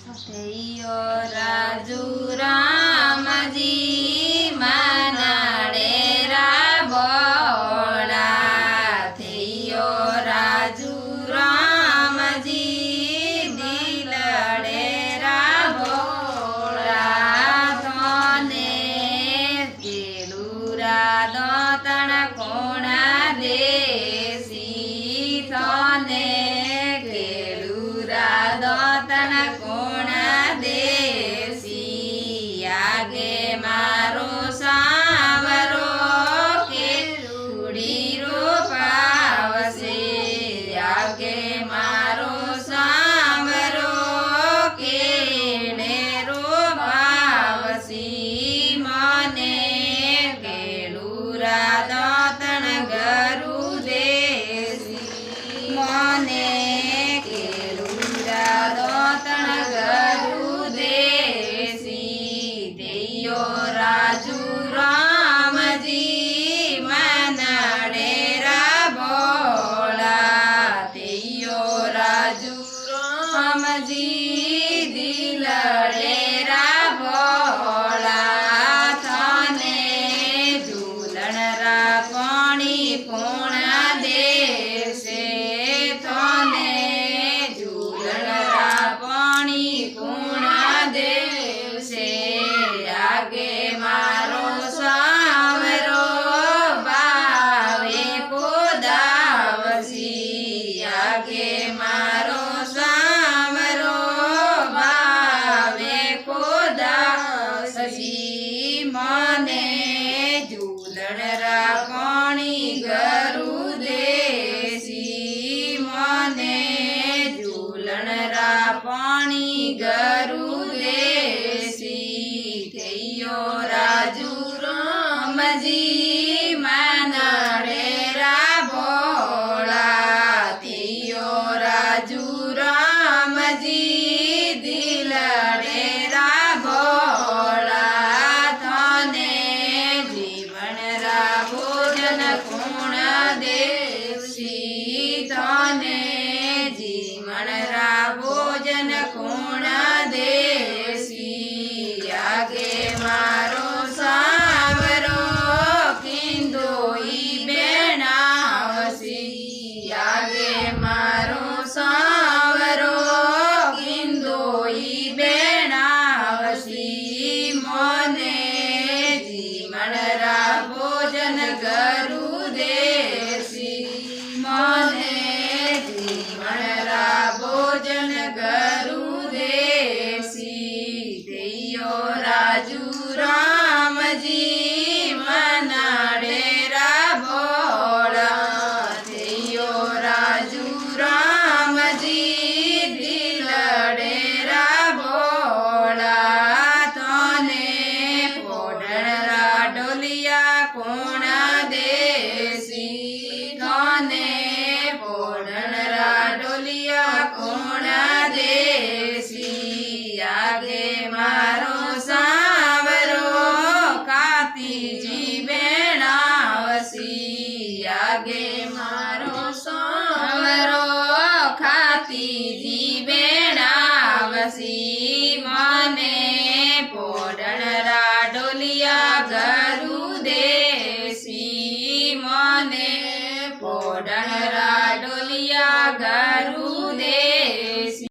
થયો રાજુ રામજી મનાડે રાબોળા થયો રાજુ રામજી દિલડે રાબોળા તને કેલુરા દોતણ કોણા દેસી તને કેલુરા દોતણ કોણા દેસી આગે મારો સાવરો કેળુડી રોપાવશે આગે મારો સાવરો કેળે રોપાવશે મને કેળુરા દોતણ ગરુ દેસી મને કેળુરા દોતણ ગરુ દેસી થયો રાજુ રામજી મનાડે રાબોળા થયો રાજુ રામજી દિલડે રાબોળા તને ઝૂલણ રાખણી પૂર્ણ દેશે તને ઝૂલણ રાખણી પૂર્ણ દેશે આગે મારો સાવરો બાવે કોદાવસી આગે મારો સાવરો બાવે કોદાવસી મને ઝૂલણ રાખણી ગરુ દેસી મને ઝૂલણ રાખણી ગરુ દેસી થયો રાજુ રામજી મનાડે રાબોળા થયો રાજુ રામજી દિલડે રાબોળા તને જીવન રાભોજન કોણ દેવસી તને જીવન રાભોજન કોણ દેસી આગે મારો સાવરો કિંદોઈ બેણાવસી આગે મારો સાવરો કિંદોઈ બેણાવસી મને જીવન રાભોજન ગરુ દેસી મને જીવન રાભોજન ગરુ દેસી થયો રાજુ રામજી મનાડે રાબોળા થયો રાજુ રામજી દિલડે રાબોળા તને પોઢણરા ઢોલિયા કોણ દેસી તને પોઢણરા ઢોલિયા કોણ દેસી આગે મારો સાવરો કાતીજી બેણાવસી આગે મારો સાવરો ખાતીજી બેણાવસી